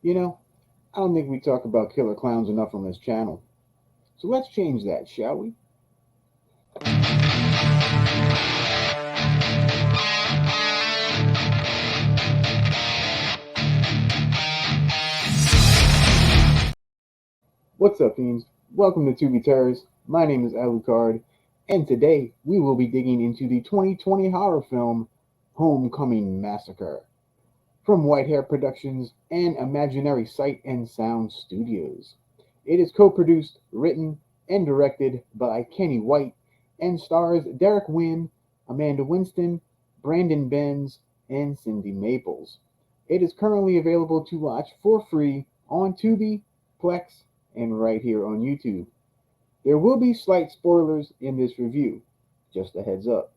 You know, I don't think we talk about killer clowns enough on this channel. So let's change that, shall we? What's up, fiends? Welcome to Tubi Terrors. My name is Lucard, and today we will be digging into the 2020 horror film Homecoming Massacre from Whitehair Productions and Imaginary Sight and Sound Studios. It is co-produced, written, and directed by Kenny White and stars Derek Wynn, Amanda Winston, Brandon Benz, and Cindy Maples. It is currently available to watch for free on Tubi, Plex, and right here on YouTube. There will be slight spoilers in this review, just a heads up.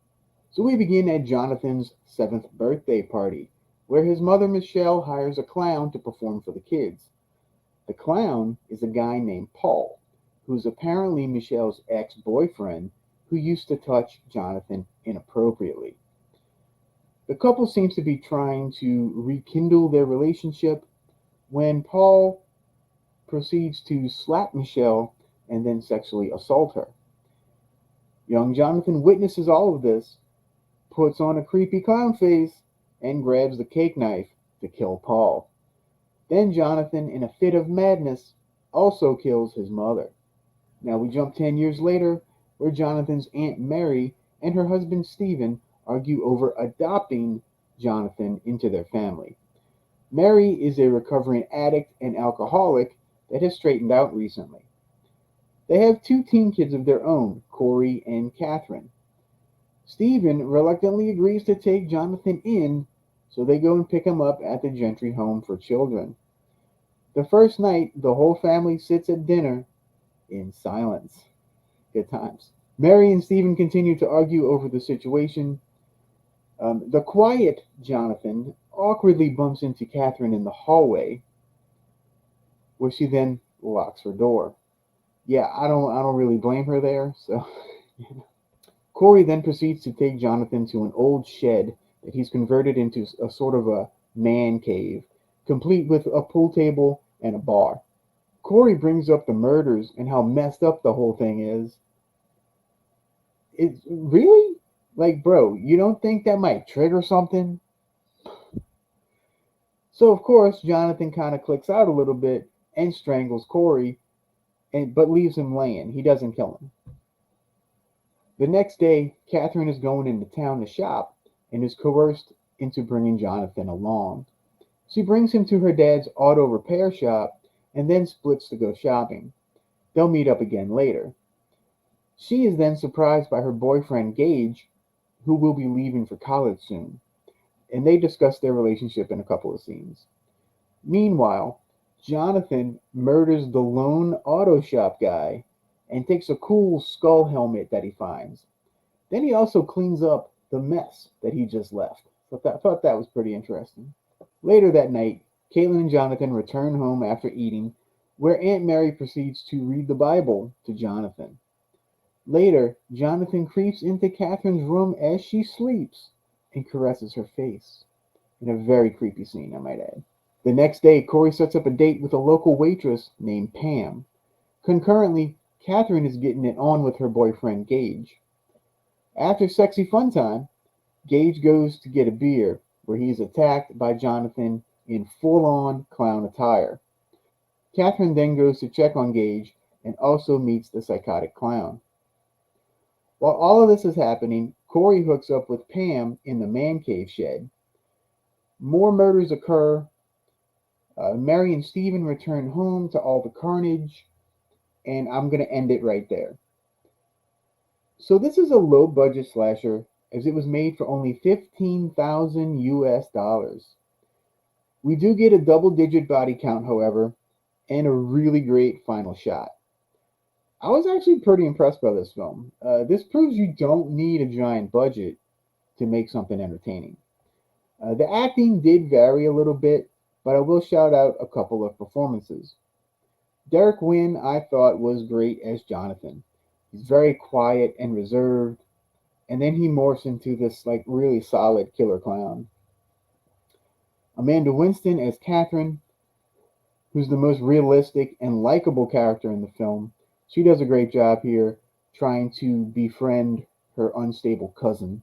So we begin at Jonathan's 7th birthday party, where his mother Michelle hires a clown to perform for the kids. The clown is a guy named Paul, who's apparently Michelle's ex-boyfriend who used to touch Jonathan inappropriately. The couple seems to be trying to rekindle their relationship when Paul proceeds to slap Michelle and then sexually assault her. Young Jonathan witnesses all of this, puts on a creepy clown face, and grabs the cake knife to kill Paul. Then Jonathan, in a fit of madness, also kills his mother. Now we jump 10 years later, where Jonathan's Aunt Mary and her husband Stephen argue over adopting Jonathan into their family. Mary is a recovering addict and alcoholic that has straightened out recently. They have two teen kids of their own, Corey and Catherine. Stephen reluctantly agrees to take Jonathan in, so they go and pick him up at the Gentry Home for Children. The first night, the whole family sits at dinner in silence. Good times. Mary and Stephen continue to argue over the situation. The quiet Jonathan awkwardly bumps into Catherine in the hallway, where she then locks her door. Yeah, I don't really blame her there. So Corey then proceeds to take Jonathan to an old shed that he's converted into a sort of a man cave, complete with a pool table and a bar. Corey brings up the murders and how messed up the whole thing is. It's really like, bro, you don't think that might trigger something? So of course, Jonathan kind of clicks out a little bit and strangles Corey, and but leaves him laying. He doesn't kill him. The next day, Catherine is going into town to shop and is coerced into bringing Jonathan along. She brings him to her dad's auto repair shop and then splits to go shopping. They'll meet up again later. She is then surprised by her boyfriend Gage, who will be leaving for college soon, and they discuss their relationship in a couple of scenes. Meanwhile, Jonathan murders the lone auto shop guy and takes a cool skull helmet that he finds. Then he also cleans up the mess that he just left. So I thought that was pretty interesting. Later that night, Caitlin and Jonathan return home after eating, where Aunt Mary proceeds to read the Bible to Jonathan. Later, Jonathan creeps into Catherine's room as she sleeps and caresses her face. In a very creepy scene, I might add. The next day, Corey sets up a date with a local waitress named Pam. Concurrently, Catherine is getting it on with her boyfriend Gage. After sexy fun time, Gage goes to get a beer, where he is attacked by Jonathan in full-on clown attire. Catherine then goes to check on Gage and also meets the psychotic clown. While all of this is happening, Corey hooks up with Pam in the man cave shed. More murders occur. Mary and Stephen return home to all the carnage, and I'm going to end it right there. So this is a low budget slasher as it was made for only 15,000 US dollars. We do get a double digit body count, however, and a really great final shot. I was actually pretty impressed by this film. This proves you don't need a giant budget to make something entertaining. The acting did vary a little bit, but I will shout out a couple of performances. Derek Wynn, I thought, was great as Jonathan. He's very quiet and reserved, and then he morphs into this like really solid killer clown. Amanda Winston as Catherine. who's the most realistic and likable character in the film. She does a great job here trying to befriend her unstable cousin.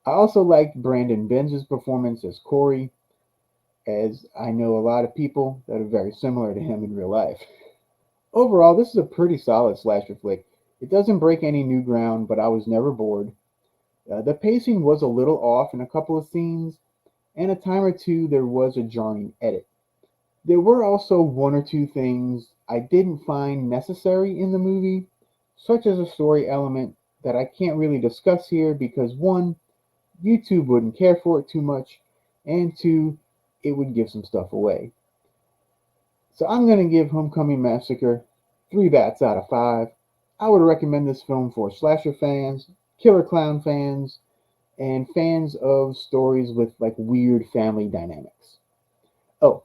I also liked Brandon Benz's performance as Corey, as I know a lot of people that are very similar to him in real life. Overall, this is a pretty solid slasher flick. It doesn't break any new ground, but I was never bored. The pacing was a little off in a couple of scenes, and a time or two there was a jarring edit. There were also one or two things I didn't find necessary in the movie, such as a story element that I can't really discuss here because one, YouTube wouldn't care for it too much, and two, it would give some stuff away. So I'm going to give Homecoming Massacre 3 bats out of 5. I would recommend this film for slasher fans, killer clown fans, and fans of stories with like weird family dynamics. Oh,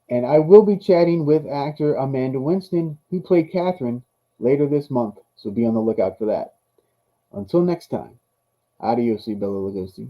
and I will be chatting with actor Amanda Winston, who played Catherine, later this month, so be on the lookout for that. Until next time, adios, Bella Lugosi.